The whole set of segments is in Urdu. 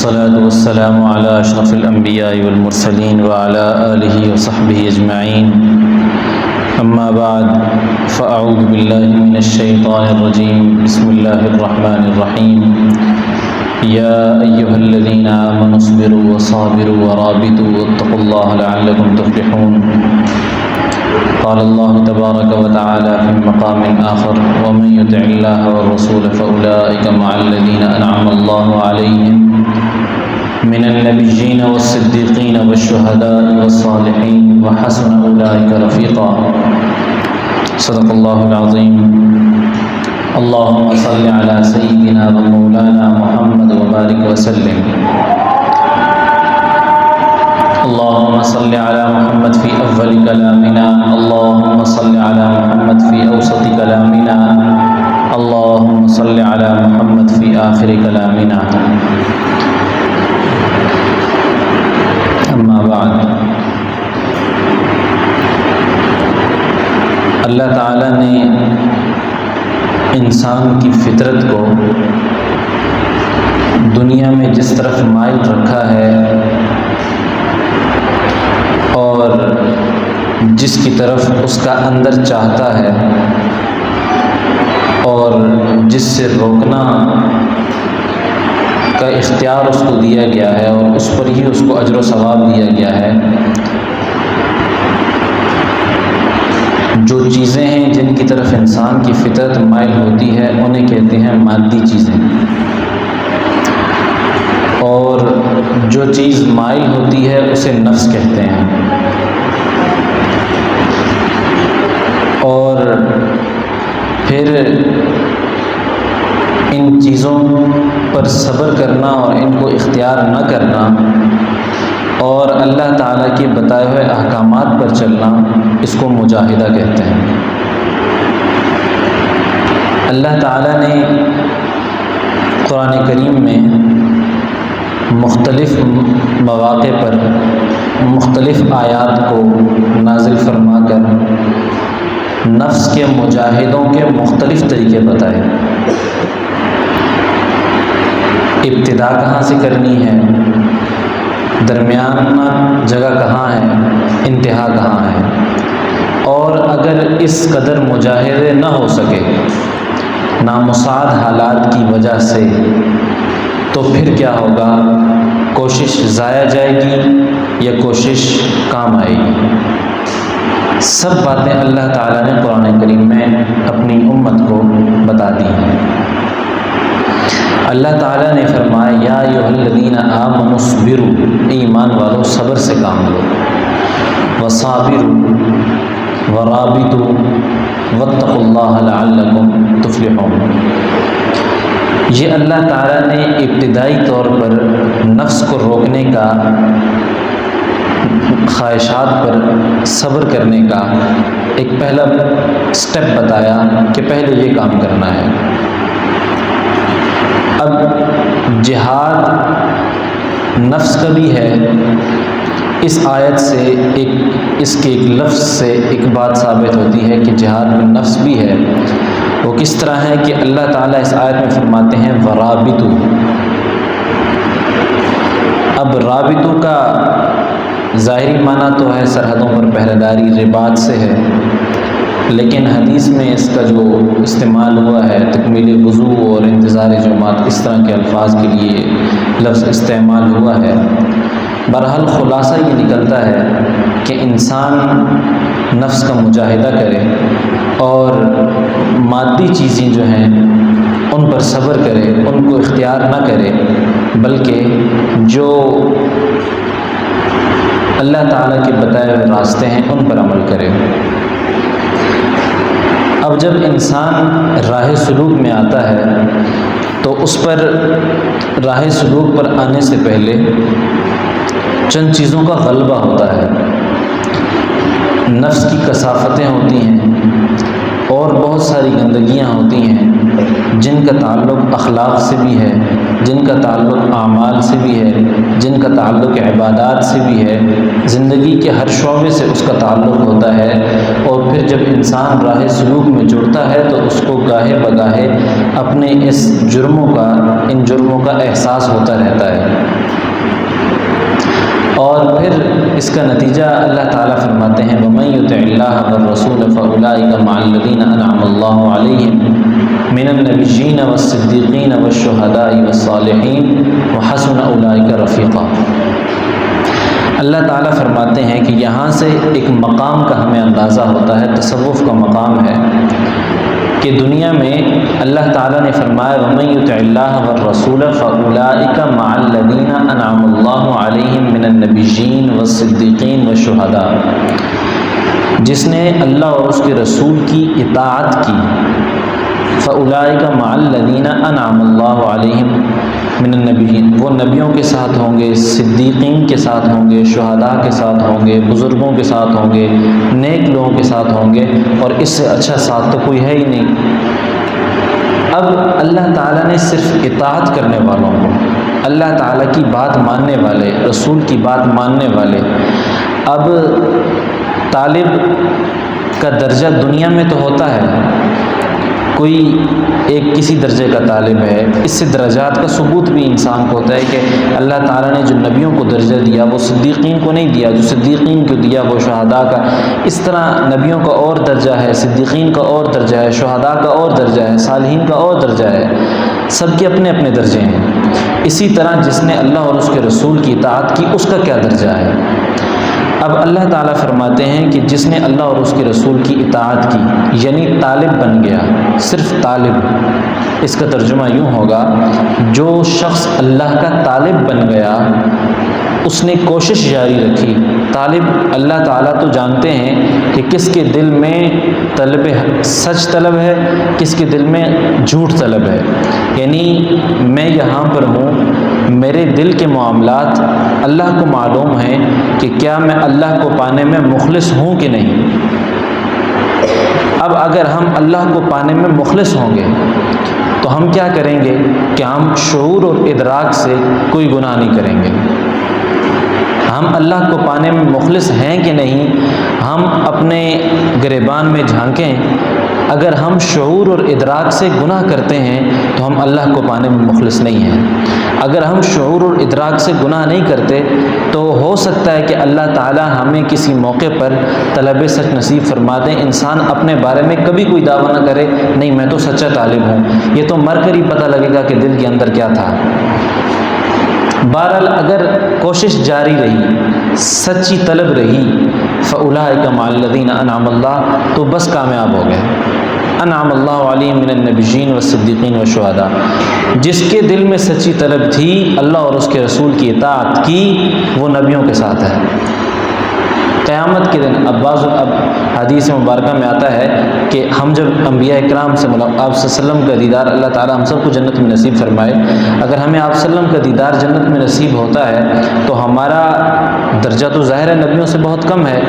والصلاة والسلام على أشرف الأنبياء والمرسلين وعلى آله وصحبه أجمعين أما بعد فأعوذ بالله من الشيطان الرجيم بسم الله الرحمن الرحيم يا أيها الذين آمنوا اصبروا وصابروا ورابطوا واتقوا الله لعلكم تفلحون قال الله تبارك وتعالى في مقام آخر ومن يطع الله والرسول فأولئك مع الذين أنعم الله عليهم من النبيين والصديقين والشهداء والصالحين وحسن أولئك رفيقا صدق الله العظيم اللهم صل على سيدنا ومولانا محمد وبارك وسلم اللهم صل على محمد في أول كلامنا اللهم صل على محمد في أوسط كلامنا اللهم صل على محمد في آخر كلامنا اما بعد اللہ تعالیٰ نے انسان کی فطرت کو دنیا میں جس طرف مائل رکھا ہے اور جس کی طرف اس کا اندر چاہتا ہے اور جس سے روکنا کا اختیار اس کو دیا گیا ہے اور اس پر ہی اس کو اجر و ثواب دیا گیا ہے، جو چیزیں ہیں جن کی طرف انسان کی فطرت مائل ہوتی ہے انہیں کہتے ہیں مادی چیزیں، اور جو چیز مائل ہوتی ہے اسے نفس کہتے ہیں۔ اور پھر ان چیزوں پر صبر کرنا اور ان کو اختیار نہ کرنا اور اللہ تعالیٰ کے بتائے ہوئے احکامات پر چلنا، اس کو مجاہدہ کہتے ہیں۔ اللہ تعالیٰ نے قرآن کریم میں مختلف مواقع پر مختلف آیات کو نازل فرما کر نفس کے مجاہدوں کے مختلف طریقے بتائے، ابتدا کہاں سے کرنی ہے، درمیانہ جگہ کہاں ہے، انتہا کہاں ہے، اور اگر اس قدر مجاہدے نہ ہو سکے نامساعد حالات کی وجہ سے تو پھر کیا ہوگا، کوشش ضائع جائے گی یا کوشش کام آئے گی۔ سب باتیں اللہ تعالیٰ نے قرآن کریم میں اپنی امت کو بتا دی ہیں۔ اللہ تعالیٰ نے فرمایا یا ایھا الذین آمنوا اصبروا، ایمان والو صبر سے کام لو، وصابروا ورابطوا واتقوا اللہ لعلکم تفلحون۔ یہ اللہ تعالیٰ نے ابتدائی طور پر نفس کو روکنے کا، خواہشات پر صبر کرنے کا ایک پہلا سٹیپ بتایا کہ پہلے یہ کام کرنا ہے۔ اب جہاد نفس کا بھی ہے، اس آیت سے اس کے ایک لفظ سے ایک بات ثابت ہوتی ہے کہ جہاد میں نفس بھی ہے۔ وہ کس طرح ہے کہ اللہ تعالیٰ اس آیت میں فرماتے ہیں ورابطو۔ اب رابطو کا ظاہری معنی تو ہے سرحدوں پر پہرہ داری، رباط سے ہے، لیکن حدیث میں اس کا جو استعمال ہوا ہے تکمیل وضو اور انتظار جماعت، اس طرح کے الفاظ کے لیے لفظ استعمال ہوا ہے۔ بہرحال خلاصہ یہ نکلتا ہے کہ انسان نفس کا مجاہدہ کرے اور مادی چیزیں جو ہیں ان پر صبر کرے، ان کو اختیار نہ کرے، بلکہ جو اللہ تعالیٰ کے بتائے ہوئے راستے ہیں ان پر عمل کرے۔ اب جب انسان راہ سلوک میں آتا ہے تو اس پر راہ سلوک پر آنے سے پہلے چند چیزوں کا غلبہ ہوتا ہے، نفس کی کثافتیں ہوتی ہیں اور بہت ساری گندگیاں ہوتی ہیں جن کا تعلق اخلاق سے بھی ہے، جن کا تعلق اعمال سے بھی ہے، جن کا تعلق عبادات سے بھی ہے، زندگی کے ہر شعبے سے اس کا تعلق ہوتا ہے۔ اور پھر جب انسان راہ سلوک میں جڑتا ہے تو اس کو گاہے بگاہے اپنے ان جرموں کا احساس ہوتا رہتا ہے۔ اور پھر اس کا نتیجہ اللہ تعالیٰ فرماتے ہیں وَمَن يُطِعِ اللَّهَ وَالرَّسُولَ فَأُولَٰئِكَ مَعَ الَّذِينَ أَنْعَمَ اللَّهُ عَلَيْهِم مِّنَ النَّبِيِّينَ وَالصِّدِّيقِينَ وَالشُّهَدَاءِ وَالصَّالِحِينَ وَحَسُنَ أُولَٰئِكَ رَفِيقًا۔ اللہ تعالیٰ فرماتے ہیں کہ یہاں سے ایک مقام کا ہمیں اندازہ ہوتا ہے، تصوف کا مقام ہے کہ دنیا میں اللہ تعالیٰ نے فرمایا وَمَن يُطِعِ اللَّهَ وَالرَّسُولَ فَأُولَٰئِكَ مَعَ الَّذِينَ أَنْعَمَ اللَّهُ عَلَيْهِم مِّنَ النَّبِيِّينَ وَالصِّدِّيقِينَ وَالشُّهَدَاءِ، جس نے اللہ اور اس کے رسول کی اطاعت کی، فَأُولَٰئِكَ مَعَ الَّذِينَ أَنْعَمَ اللَّهُ عَلَيْهِم مِّنَ النَّبِيِّينَ، وہ نبیوں کے ساتھ ہوں گے، صدیقین کے ساتھ ہوں گے، شہداء کے ساتھ ہوں گے، بزرگوں کے ساتھ ہوں گے، نیک لوگوں کے ساتھ ہوں گے، اور اس سے اچھا ساتھ تو کوئی ہے ہی نہیں۔ اب اللہ تعالیٰ نے صرف اطاعت کرنے والوں کو، اللہ تعالیٰ کی بات ماننے والے، رسول کی بات ماننے والے، اب طالب کا درجہ دنیا میں تو ہوتا ہے، کوئی ایک کسی درجے کا طالب ہے، اس سے درجات کا ثبوت بھی انسان کو ہوتا ہے کہ اللہ تعالیٰ نے جو نبیوں کو درجہ دیا وہ صدیقین کو نہیں دیا، جو صدیقین کو دیا وہ شہداء کا، اس طرح نبیوں کا اور درجہ ہے، صدیقین کا اور درجہ ہے، شہداء کا اور درجہ ہے، صالحین کا اور درجہ ہے، سب کے اپنے اپنے درجے ہیں۔ اسی طرح جس نے اللہ اور اس کے رسول کی اطاعت کی اس کا کیا درجہ ہے؟ اب اللہ تعالیٰ فرماتے ہیں کہ جس نے اللہ اور اس کے رسول کی اطاعت کی، یعنی طالب بن گیا، صرف طالب، اس کا ترجمہ یوں ہوگا جو شخص اللہ کا طالب بن گیا، اس نے کوشش جاری رکھی۔ طالب اللہ تعالیٰ تو جانتے ہیں کہ کس کے دل میں طلب سچ طلب ہے، کس کے دل میں جھوٹ طلب ہے، یعنی میں یہاں پر ہوں، میرے دل کے معاملات اللہ کو معلوم ہیں کہ کیا میں اللہ کو پانے میں مخلص ہوں کہ نہیں۔ اب اگر ہم اللہ کو پانے میں مخلص ہوں گے تو ہم کیا کریں گے کہ ہم شعور اور ادراک سے کوئی گناہ نہیں کریں گے۔ ہم اللہ کو پانے میں مخلص ہیں کہ نہیں، ہم اپنے گریبان میں جھانکیں، اگر ہم شعور اور ادراک سے گناہ کرتے ہیں تو ہم اللہ کو پانے میں مخلص نہیں ہیں۔ اگر ہم شعور اور ادراک سے گناہ نہیں کرتے تو ہو سکتا ہے کہ اللہ تعالیٰ ہمیں کسی موقع پر طلب سچ نصیب فرما دیں، انسان اپنے بارے میں کبھی کوئی دعویٰ نہ کرے نہیں میں تو سچا طالب ہوں، یہ تو مر کر ہی پتہ لگے گا کہ دل کے اندر کیا تھا۔ بہرحال اگر کوشش جاری رہی، سچی طلب رہی، فَأُولَٰئِكَ مَعَ الَّذِينَ أَنْعَمَ اللَّهُ، تو بس کامیاب ہو گئے۔ انعم اللہ علیہم من النبیین والصدیقین والشہداء، جس کے دل میں سچی طلب تھی، اللہ اور اس کے رسول کی اطاعت کی، وہ نبیوں کے ساتھ ہے۔ قیامت کے دن اب حدیث مبارکہ میں آتا ہے کہ ہم جب انبیاء اکرام سے آپ صلی اللہ علیہ وسلم کا دیدار، اللہ تعالیٰ ہم سب کو جنت میں نصیب فرمائے، اگر ہمیں آپ صلی اللہ علیہ وسلم کا دیدار جنت میں نصیب ہوتا ہے تو ہمارا درجہ تو ظاہر ہے نبیوں سے بہت کم ہے،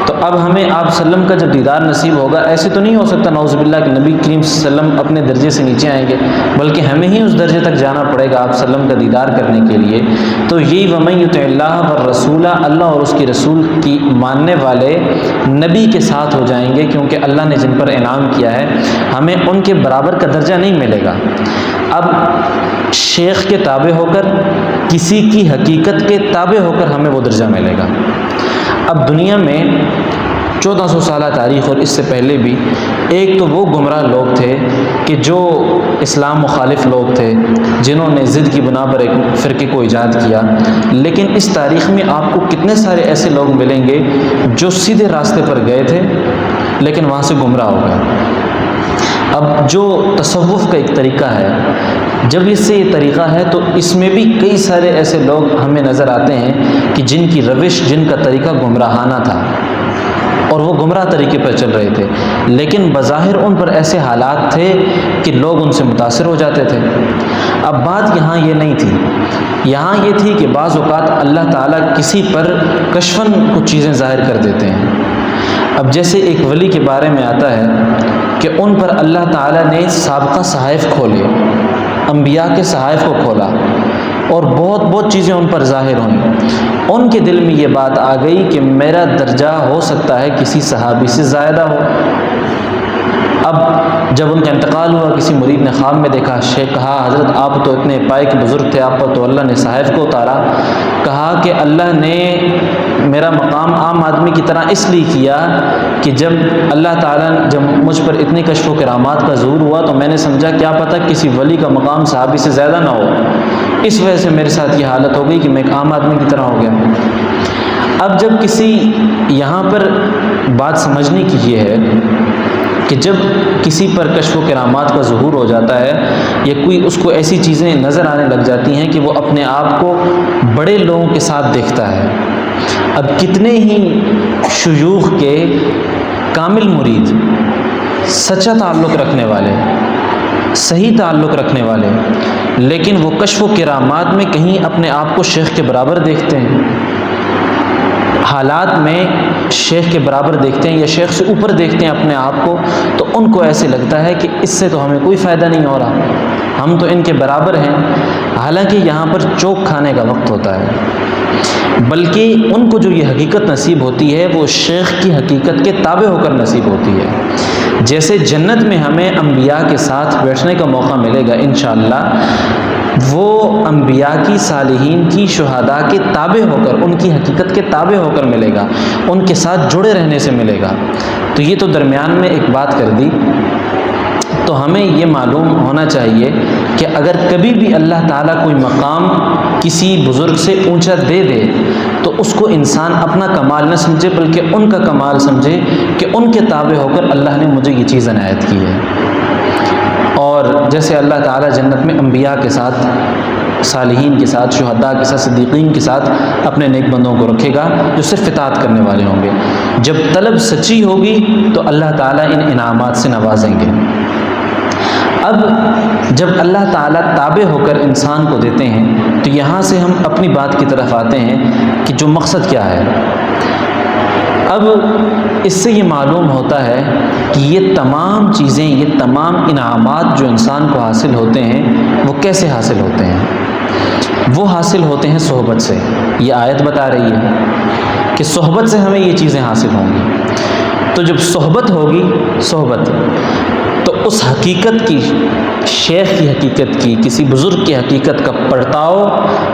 تو اب ہمیں آپ صلی اللہ علیہ وسلم کا جب دیدار نصیب ہوگا، ایسے تو نہیں ہو سکتا نعوذ باللہ کہ نبی کریم صلی اللہ علیہ وسلم اپنے درجے سے نیچے آئیں گے، بلکہ ہمیں ہی اس درجے تک جانا پڑے گا آپ صلی اللہ علیہ وسلم کا دیدار کرنے کے لیے۔ تو یہی وَمَن يُطِعِ اللَّهَ وَالرَّسُولَ، اللہ اور اس کے رسول کی ماننے والے نبی کے ساتھ ہو جائیں گے، کیونکہ اللہ نے جن پر انعام کیا ہے ہمیں ان کے برابر کا درجہ نہیں ملے گا۔ اب شیخ کے تابع ہو کر، کسی کی حقیقت کے تابع ہو کر ہمیں وہ درجہ ملے گا۔ اب دنیا میں 1400 سالہ تاریخ اور اس سے پہلے بھی ایک تو وہ گمراہ لوگ تھے کہ جو اسلام مخالف لوگ تھے، جنہوں نے ضد کی بنا پر ایک فرقے کو ایجاد کیا، لیکن اس تاریخ میں آپ کو کتنے سارے ایسے لوگ ملیں گے جو سیدھے راستے پر گئے تھے لیکن وہاں سے گمراہ ہو گئے۔ اب جو تصوف کا ایک طریقہ ہے، جب اس سے یہ طریقہ ہے تو اس میں بھی کئی سارے ایسے لوگ ہمیں نظر آتے ہیں کہ جن کی روش، جن کا طریقہ گمراہانہ تھا اور وہ گمراہ طریقے پر چل رہے تھے، لیکن بظاہر ان پر ایسے حالات تھے کہ لوگ ان سے متاثر ہو جاتے تھے۔ اب بات یہاں یہ نہیں تھی، یہاں یہ تھی کہ بعض اوقات اللہ تعالیٰ کسی پر کشفاً کچھ چیزیں ظاہر کر دیتے ہیں۔ اب جیسے ایک ولی کے بارے میں آتا ہے کہ ان پر اللہ تعالیٰ نے سابقہ صحائف کھولے، انبیاء کے صحائف کو کھولا اور بہت چیزیں ان پر ظاہر ہوئیں، ان کے دل میں یہ بات آ گئی کہ میرا درجہ ہو سکتا ہے کسی صحابی سے زیادہ ہو۔ اب جب ان کا انتقال ہوا، کسی مرید نے خواب میں دیکھا، شیخ کہا حضرت آپ تو اتنے پائے کے بزرگ تھے، آپ پر تو اللہ نے صحائف کو اتارا۔ کہا کہ اللہ نے میرا مقام عام آدمی کی طرح اس لیے کیا کہ جب اللہ تعالیٰ جب مجھ پر اتنی کشف و کرامات کا ظہور ہوا تو میں نے سمجھا کیا پتہ کسی ولی کا مقام صحابی سے زیادہ نہ ہو، اس وجہ سے میرے ساتھ یہ حالت ہو گئی کہ میں ایک عام آدمی کی طرح ہو گیا۔ اب جب کسی یہاں پر بات سمجھنے کی یہ ہے کہ جب کسی پر کشف و کرامات کا ظہور ہو جاتا ہے یا کوئی اس کو ایسی چیزیں نظر آنے لگ جاتی ہیں کہ وہ اپنے آپ کو بڑے لوگوں کے ساتھ دیکھتا ہے۔ اب کتنے ہی شیوخ کے کامل مرید، سچا تعلق رکھنے والے، صحیح تعلق رکھنے والے، لیکن وہ کشف و کرامات میں کہیں اپنے آپ کو شیخ کے برابر دیکھتے ہیں، حالات میں شیخ کے برابر دیکھتے ہیں یا شیخ سے اوپر دیکھتے ہیں اپنے آپ کو، تو ان کو ایسے لگتا ہے کہ اس سے تو ہمیں کوئی فائدہ نہیں ہو رہا، ہم تو ان کے برابر ہیں۔ حالانکہ یہاں پر چوک کھانے کا وقت ہوتا ہے، بلکہ ان کو جو یہ حقیقت نصیب ہوتی ہے وہ شیخ کی حقیقت کے تابع ہو کر نصیب ہوتی ہے۔ جیسے جنت میں ہمیں انبیاء کے ساتھ بیٹھنے کا موقع ملے گا انشاءاللہ، وہ انبیاء کی، صالحین کی، شہداء کے تابع ہو کر، ان کی حقیقت کے تابع ہو کر ملے گا، ان کے ساتھ جڑے رہنے سے ملے گا۔ تو یہ تو درمیان میں ایک بات کر دی، تو ہمیں یہ معلوم ہونا چاہیے کہ اگر کبھی بھی اللہ تعالیٰ کوئی مقام کسی بزرگ سے اونچا دے دے تو اس کو انسان اپنا کمال نہ سمجھے بلکہ ان کا کمال سمجھے کہ ان کے تابع ہو کر اللہ نے مجھے یہ چیز عنایت کی ہے۔ اور جیسے اللہ تعالیٰ جنت میں انبیاء کے ساتھ، صالحین کے ساتھ، شہداء کے ساتھ، صدیقین کے ساتھ اپنے نیک بندوں کو رکھے گا جو صرف اطاعت کرنے والے ہوں گے۔ جب طلب سچی ہوگی تو اللہ تعالیٰ ان انعامات سے نوازیں گے۔ اب جب اللہ تعالیٰ تابع ہو کر انسان کو دیتے ہیں تو یہاں سے ہم اپنی بات کی طرف آتے ہیں کہ جو مقصد کیا ہے۔ اب اس سے یہ معلوم ہوتا ہے کہ یہ تمام چیزیں، یہ تمام انعامات جو انسان کو حاصل ہوتے ہیں وہ کیسے حاصل ہوتے ہیں؟ وہ حاصل ہوتے ہیں صحبت سے۔ یہ آیت بتا رہی ہے کہ صحبت سے ہمیں یہ چیزیں حاصل ہوں گی۔ تو جب صحبت ہوگی، صحبت، تو اس حقیقت کی، شیخ کی حقیقت کی، کسی بزرگ کی حقیقت کا پرتاؤ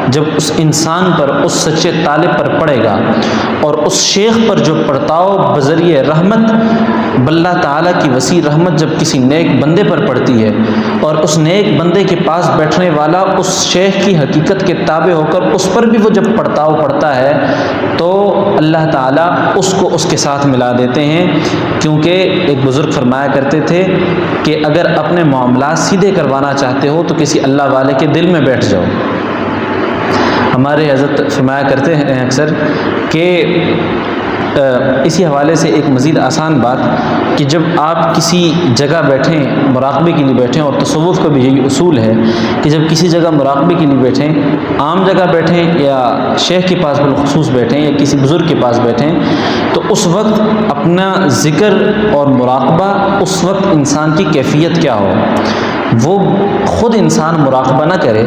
جب اس انسان پر، اس سچے طالب پر پڑے گا، اور اس شیخ پر جو پرتاؤ بذریعہ رحمت، اللہ تعالیٰ کی وسیع رحمت جب کسی نیک بندے پر پڑتی ہے اور اس نیک بندے کے پاس بیٹھنے والا اس شیخ کی حقیقت کے تابع ہو کر اس پر بھی وہ جب پرتاؤ پڑتا ہے تو اللہ تعالیٰ اس کو اس کے ساتھ ملا دیتے ہیں۔ کیونکہ ایک بزرگ فرمایا کرتے تھے کہ اگر اپنے معاملات سیدھے کروانا چاہتے ہو تو کسی اللہ والے کے دل میں بیٹھ جاؤ۔ ہمارے حضرت فرمایا کرتے ہیں اکثر کہ اسی حوالے سے ایک مزید آسان بات کہ جب آپ کسی جگہ بیٹھیں، مراقبے کے لیے بیٹھیں، اور تصوف کا بھی یہی اصول ہے کہ جب کسی جگہ مراقبے کے لیے بیٹھیں، عام جگہ بیٹھیں یا شیخ کے پاس بالخصوص بیٹھیں یا کسی بزرگ کے پاس بیٹھیں، تو اس وقت اپنا ذکر اور مراقبہ، اس وقت انسان کی کیفیت کیا ہو، وہ خود انسان مراقبہ نہ کرے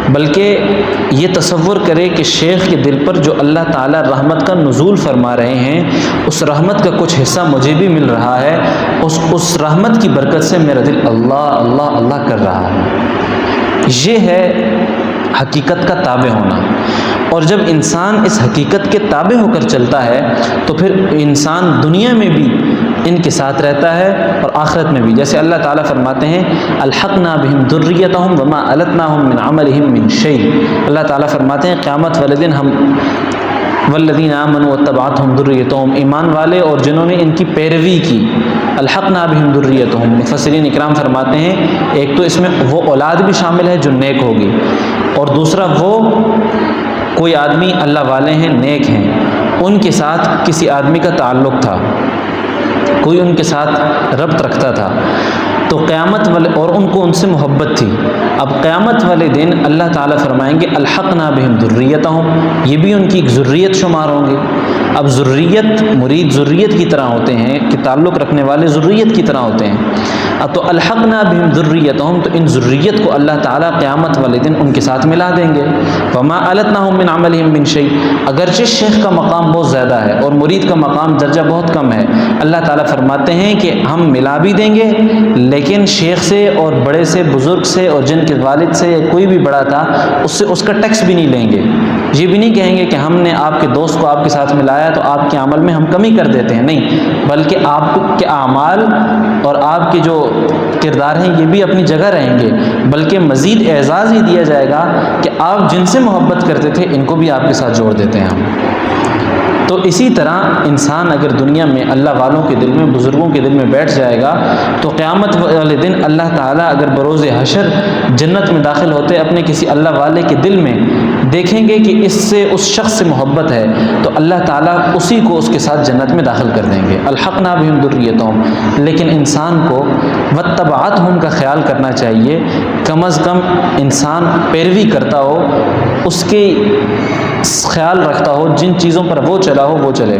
بلکہ یہ تصور کرے کہ شیخ کے دل پر جو اللہ تعالیٰ رحمت کا نزول فرما رہے ہیں، اس رحمت کا کچھ حصہ مجھے بھی مل رہا ہے، اس رحمت کی برکت سے میرا دل اللہ اللہ اللہ کر رہا ہے۔ یہ ہے حقیقت کا تابع ہونا۔ اور جب انسان اس حقیقت کے تابع ہو کر چلتا ہے تو پھر انسان دنیا میں بھی ان کے ساتھ رہتا ہے اور آخرت میں بھی۔ جیسے اللہ تعالیٰ فرماتے ہیں الحقنا بہم ذریتہم وما التناہم من عملہم من شیء۔ اللہ تعالیٰ فرماتے ہیں قیامت والے دن ہم والذین آمنوا واتبعتہم ذریتہم، ایمان والے اور جنہوں نے ان کی پیروی کی، الحقنا بہم ذریتہم، مفسرین اکرام فرماتے ہیں ایک تو اس میں وہ اولاد بھی شامل ہے جو نیک ہوگی، اور دوسرا وہ کوئی آدمی اللہ والے ہیں، نیک ہیں، ان کے ساتھ کسی آدمی کا تعلق تھا، کوئی ان کے ساتھ ربط رکھتا تھا، تو قیامت والے، اور ان کو ان سے محبت تھی، اب قیامت والے دن اللہ تعالیٰ فرمائیں گے الحقنا بہم ذریتہم، یہ بھی ان کی ایک ذریت شمار ہوں گے۔ اب ذریت، مرید ذریت کی طرح ہوتے ہیں کہ تعلق رکھنے والے ذریت کی طرح ہوتے ہیں۔ اب تو الحقنا بہم ذریتہم، تو ان ذریت کو اللہ تعالیٰ قیامت والے دن ان کے ساتھ ملا دیں گے۔ وما التناہم من عملہم من شیء، اگرچہ شیخ کا مقام بہت زیادہ ہے اور مرید کا مقام درجہ بہت کم ہے، اللہ تعالیٰ فرماتے ہیں کہ ہم ملا بھی دیں گے، لیکن شیخ سے اور بڑے سے، بزرگ سے، اور جن کے والد سے کوئی بھی بڑا تھا اس سے اس کا ٹیکس بھی نہیں لیں گے۔ یہ بھی نہیں کہیں گے کہ ہم نے آپ کے دوست کو آپ کے ساتھ ملایا تو آپ کے عمل میں ہم کمی کر دیتے ہیں، نہیں، بلکہ آپ کے اعمال اور آپ کے جو کردار ہیں یہ بھی اپنی جگہ رہیں گے، بلکہ مزید اعزاز ہی دیا جائے گا کہ آپ جن سے محبت کرتے تھے ان کو بھی آپ کے ساتھ جوڑ دیتے ہیں ہم۔ تو اسی طرح انسان اگر دنیا میں اللہ والوں کے دل میں، بزرگوں کے دل میں بیٹھ جائے گا تو قیامت والے دن اللہ تعالیٰ اگر بروز حشر جنت میں داخل ہوتے اپنے کسی اللہ والے کے دل میں دیکھیں گے کہ اس سے، اس شخص سے محبت ہے، تو اللہ تعالیٰ اسی کو اس کے ساتھ جنت میں داخل کر دیں گے۔ الحقنا بہم ذریتہم، لیکن انسان کو واتبعتہم کا خیال کرنا چاہیے، کم از کم انسان پیروی کرتا ہو، اس کے خیال رکھتا ہو، جن چیزوں پر وہ چلا ہو وہ چلے۔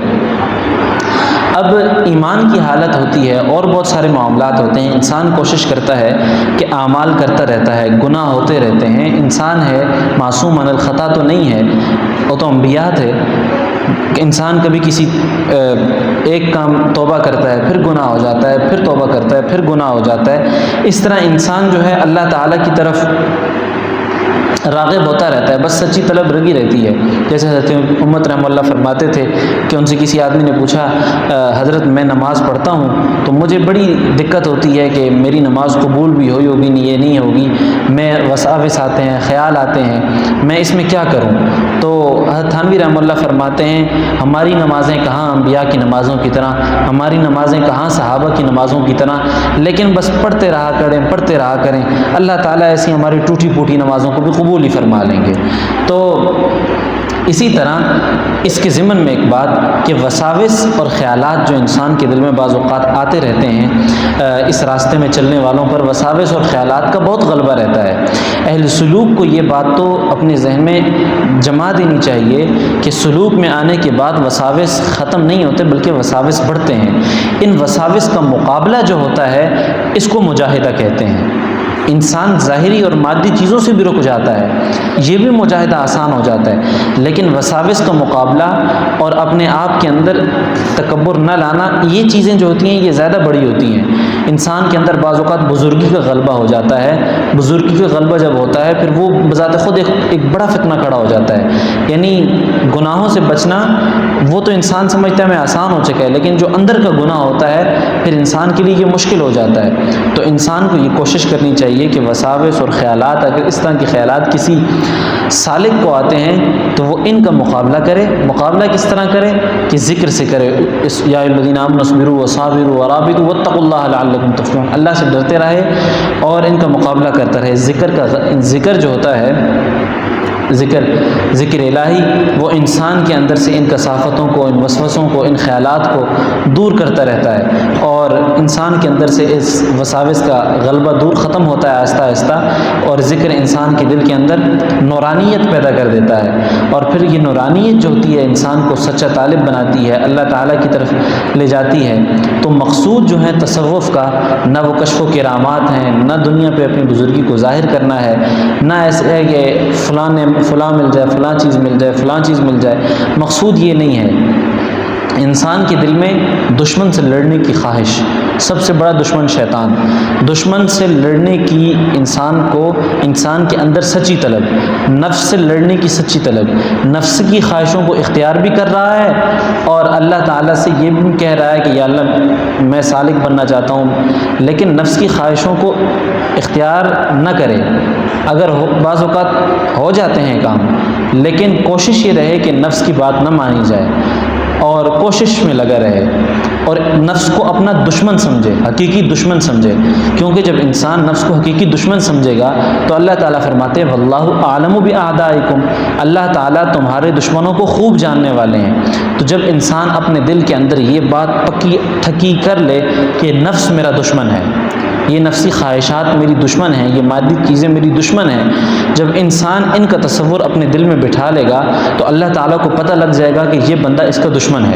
اب ایمان کی حالت ہوتی ہے اور بہت سارے معاملات ہوتے ہیں، انسان کوشش کرتا ہے کہ اعمال کرتا رہتا ہے، گناہ ہوتے رہتے ہیں، انسان ہے، معصوم عن الخطا تو نہیں ہے، وہ تو انبیاء تھے۔ انسان کبھی کسی ایک کام توبہ کرتا ہے، پھر گناہ ہو جاتا ہے، پھر توبہ کرتا ہے، پھر گناہ ہو جاتا ہے۔ اس طرح انسان جو ہے اللہ تعالیٰ کی طرف راغب ہوتا رہتا ہے، بس سچی طلب لگی رہتی ہے۔ جیسے حضرت امت رحمہ اللہ فرماتے تھے کہ ان سے کسی آدمی نے پوچھا حضرت میں نماز پڑھتا ہوں تو مجھے بڑی دقت ہوتی ہے کہ میری نماز قبول بھی ہوئی ہوگی نہیں، یہ نہیں ہوگی، میں وساوس آتے ہیں، خیال آتے ہیں، میں اس میں کیا کروں؟ تو حضرت تھانوی رحمہ اللہ فرماتے ہیں ہماری نمازیں کہاں انبیاء کی نمازوں کی طرح، ہماری نمازیں کہاں صحابہ کی نمازوں کی طرح، لیکن بس پڑھتے رہا کریں، اللہ تعالیٰ ایسی ہماری ٹوٹی پھوٹی نمازوں کو بھی قبول ہی فرما لیں گے۔ تو اسی طرح اس کے ضمن میں ایک بات کہ وساوس اور خیالات جو انسان کے دل میں بعض اوقات آتے رہتے ہیں، اس راستے میں چلنے والوں پر وساوس اور خیالات کا بہت غلبہ رہتا ہے۔ اہل سلوک کو یہ بات تو اپنے ذہن میں جما دینی چاہیے کہ سلوک میں آنے کے بعد وساوس ختم نہیں ہوتے بلکہ وساوس بڑھتے ہیں۔ ان وساوس کا مقابلہ جو ہوتا ہے اس کو مجاہدہ کہتے ہیں۔ انسان ظاہری اور مادی چیزوں سے بھی رک جاتا ہے، یہ بھی مجاہدہ آسان ہو جاتا ہے، لیکن وساوس کا مقابلہ اور اپنے آپ کے اندر تکبر نہ لانا، یہ چیزیں جو ہوتی ہیں یہ زیادہ بڑی ہوتی ہیں۔ انسان کے اندر بعض اوقات بزرگی کا غلبہ ہو جاتا ہے، بزرگی کا غلبہ جب ہوتا ہے پھر وہ بذات خود ایک بڑا فتنہ کھڑا ہو جاتا ہے۔ یعنی گناہوں سے بچنا وہ تو انسان سمجھتا ہے میں آسان ہو چکا ہے، لیکن جو اندر کا گناہ ہوتا ہے پھر انسان کے لیے یہ مشکل ہو جاتا ہے۔ تو انسان کو یہ کوشش کرنی چاہیے کہ وساوس اور خیالات، اگر اس طرح کے خیالات کسی سالک کو آتے ہیں تو وہ ان کا مقابلہ کرے۔ مقابلہ کس طرح کرے؟ کہ ذکر سے کرے، یا الذین آمنوا اصبروا وصابروا ورابطوا واتقوا اللہ لعلکم تفلحون، اللہ سے ڈرتے رہے اور ان کا مقابلہ کرتا رہے۔ ذکر جو ہوتا ہے، ذکر الہی، وہ انسان کے اندر سے ان کثافتوں کو، ان وسوسوں کو، ان خیالات کو دور کرتا رہتا ہے اور انسان کے اندر سے اس وساوس کا غلبہ دور ختم ہوتا ہے آہستہ آہستہ، اور ذکر انسان کے دل کے اندر نورانیت پیدا کر دیتا ہے، اور پھر یہ نورانیت جو ہوتی ہے انسان کو سچا طالب بناتی ہے، اللہ تعالیٰ کی طرف لے جاتی ہے۔ تو مقصود جو ہے تصوف کا نہ وہ کشف و کرامات ہیں، نہ دنیا پہ اپنی بزرگی کو ظاہر کرنا ہے، نہ ایسے ہے کہ فلاں مل جائے، فلاں چیز مل جائے، فلاں چیز مل جائے۔ مقصود یہ نہیں ہے۔ انسان کے دل میں دشمن سے لڑنے کی خواہش، سب سے بڑا دشمن شیطان، دشمن سے لڑنے کی انسان کے اندر سچی طلب، نفس سے لڑنے کی سچی طلب، نفس کی خواہشوں کو اختیار بھی کر رہا ہے اور اللہ تعالیٰ سے یہ بھی کہہ رہا ہے کہ یا اللہ میں سالک بننا چاہتا ہوں، لیکن نفس کی خواہشوں کو اختیار نہ کرے۔ اگر بعض اوقات ہو جاتے ہیں کام، لیکن کوشش یہ رہے کہ نفس کی بات نہ مانی جائے اور کوشش میں لگا رہے اور نفس کو اپنا دشمن سمجھے، حقیقی دشمن سمجھے، کیونکہ جب انسان نفس کو حقیقی دشمن سمجھے گا تو اللہ تعالیٰ فرماتے ہیں واللہ اعلم باعدائکم، اللہ تعالیٰ تمہارے دشمنوں کو خوب جاننے والے ہیں۔ تو جب انسان اپنے دل کے اندر یہ بات پکی ٹھکی کر لے کہ نفس میرا دشمن ہے، یہ نفسی خواہشات میری دشمن ہیں، یہ مادی چیزیں میری دشمن ہیں، جب انسان ان کا تصور اپنے دل میں بٹھا لے گا تو اللہ تعالیٰ کو پتہ لگ جائے گا کہ یہ بندہ اس کا دشمن ہے۔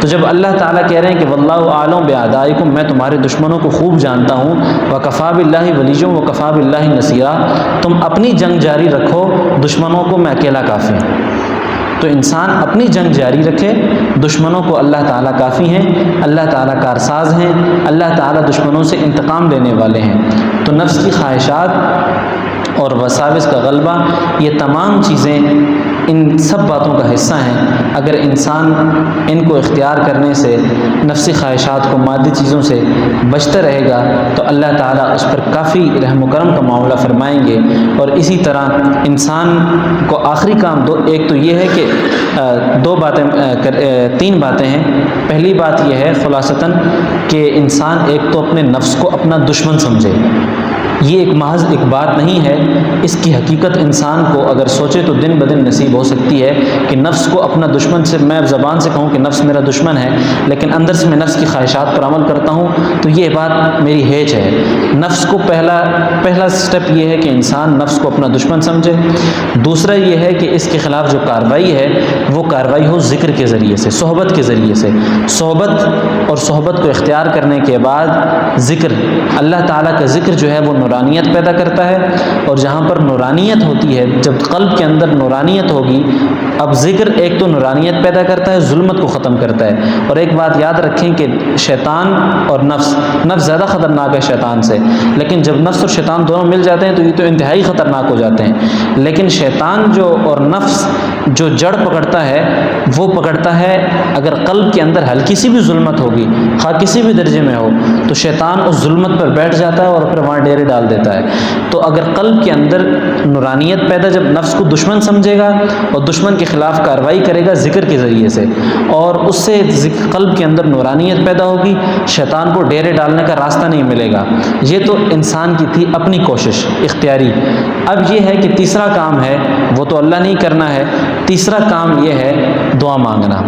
تو جب اللہ تعالیٰ کہہ رہے ہیں کہ واللہ اعلم باعدائکم، میں تمہارے دشمنوں کو خوب جانتا ہوں، وکفیٰ باللہ ولیٰ وکفیٰ باللہ نصیرا، تم اپنی جنگ جاری رکھو، دشمنوں کو میں اکیلا کافی ہوں۔ تو انسان اپنی جنگ جاری رکھے، دشمنوں کو اللہ تعالیٰ کافی ہیں، اللہ تعالیٰ کارساز ہیں، اللہ تعالیٰ دشمنوں سے انتقام لینے والے ہیں۔ تو نفس کی خواہشات اور وساوس کا غلبہ، یہ تمام چیزیں ان سب باتوں کا حصہ ہیں۔ اگر انسان ان کو اختیار کرنے سے، نفسی خواہشات کو، مادی چیزوں سے بچتا رہے گا تو اللہ تعالیٰ اس پر کافی رحم و کرم کا معاملہ فرمائیں گے۔ اور اسی طرح انسان کو آخری کام ایک تو یہ ہے کہ تین باتیں ہیں۔ پہلی بات یہ ہے خلاصتاً کہ انسان ایک تو اپنے نفس کو اپنا دشمن سمجھے، یہ ایک محض ایک بات نہیں ہے، اس کی حقیقت انسان کو اگر سوچے تو دن بدن نصیب ہو سکتی ہے کہ نفس کو اپنا دشمن سے، میں زبان سے کہوں کہ نفس میرا دشمن ہے، لیکن اندر سے میں نفس کی خواہشات پر عمل کرتا ہوں، تو یہ بات میری ہیج ہے۔ نفس کو پہلا سٹیپ یہ ہے کہ انسان نفس کو اپنا دشمن سمجھے۔ دوسرا یہ ہے کہ اس کے خلاف جو کارروائی ہے وہ کارروائی ہو ذکر کے ذریعے سے، صحبت کے ذریعے سے۔ صحبت کو اختیار کرنے کے بعد ذکر، اللہ تعالیٰ کا ذکر جو ہے وہ نورانیت پیدا کرتا ہے، اور جہاں پر نورانیت ہوتی ہے، جب قلب کے اندر نورانیت ہوگی، اب ذکر ایک تو نورانیت پیدا کرتا ہے، ظلمت کو ختم کرتا ہے۔ اور ایک بات یاد رکھیں کہ شیطان اور نفس زیادہ خطرناک ہے شیطان سے، لیکن جب نفس اور شیطان دونوں مل جاتے ہیں تو یہ تو انتہائی خطرناک ہو جاتے ہیں۔ لیکن شیطان اور نفس جو جڑ پکڑتا ہے وہ پکڑتا ہے، اگر قلب کے اندر ہلکی سی بھی ظلمت ہوگی، خواہ کسی بھی درجے میں ہو، تو شیطان اس ظلمت پر بیٹھ جاتا ہے اور پھر وہاں ڈیرے ڈال دیتا ہے۔ تو اگر قلب کے اندر نورانیت پیدا، جب نفس کو دشمن سمجھے گا اور دشمن کے خلاف کارروائی کرے گا ذکر کے ذریعے سے، اور اس سے قلب کے اندر نورانیت پیدا ہوگی، شیطان کو ڈیرے ڈالنے کا راستہ نہیں ملے گا۔ یہ تو انسان کی تھی اپنی کوشش اختیاری۔ اب یہ ہے کہ تیسرا کام ہے، وہ تو اللہ نہیں کرنا ہے، تیسرا کام یہ ہے دعا مانگنا،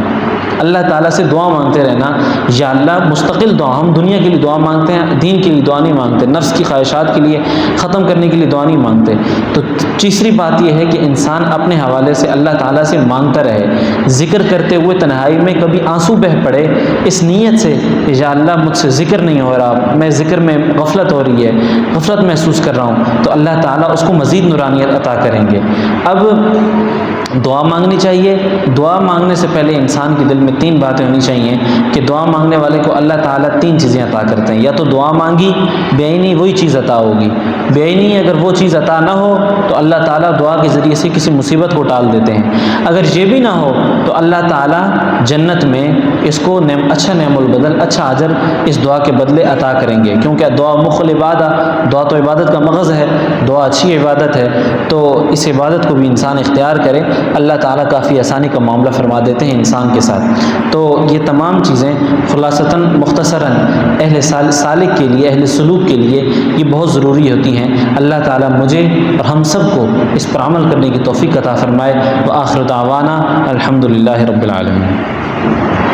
اللہ تعالیٰ سے دعا مانگتے رہنا۔ یا اللہ مستقل دعا، ہم دنیا کے لیے دعا مانگتے ہیں، دین کے لیے دعا نہیں مانگتے، نفس کی خواہشات کے لیے ختم کرنے کے لیے دعا نہیں مانگتے۔ تو تیسری بات یہ ہے کہ انسان اپنے حوالے سے اللہ تعالیٰ سے مانگتا رہے، ذکر کرتے ہوئے تنہائی میں کبھی آنسو بہہ پڑے اس نیت سے کہ یا اللہ مجھ سے ذکر نہیں ہو رہا، میں ذکر میں غفلت ہو رہی ہے، غفلت محسوس کر رہا ہوں، تو اللہ تعالیٰ اس کو مزید نورانیت عطا کریں گے۔ اب دعا مانگنی چاہیے۔ دعا مانگنے سے پہلے انسان کے دل میں تین باتیں ہونی چاہیے کہ دعا مانگنے والے کو اللہ تعالیٰ تین چیزیں عطا کرتے ہیں، یا تو دعا مانگی بےعینی وہی چیز عطا ہوگی، بےعینی اگر وہ چیز عطا نہ ہو تو اللہ تعالیٰ دعا کے ذریعے سے کسی مصیبت کو ٹال دیتے ہیں، اگر یہ بھی نہ ہو تو اللہ تعالیٰ جنت میں اس کو اچھا نعم البدل، اچھا اجر اس دعا کے بدلے عطا کریں گے، کیونکہ دعا مخ العبادہ، دعا تو عبادت کا مغز ہے، دعا اچھی عبادت ہے، تو اس عبادت کو بھی انسان اختیار کرے، اللہ تعالیٰ کافی آسانی کا معاملہ فرما دیتے ہیں انسان کے ساتھ۔ تو یہ تمام چیزیں خلاصتاً مختصراً اہل سالک کے لیے، اہل سلوک کے لیے یہ بہت ضروری ہوتی ہیں۔ اللہ تعالیٰ مجھے اور ہم سب کو اس پر عمل کرنے کی توفیق عطا فرمائے۔ وآخر دعوانا الحمدللہ رب العالمین۔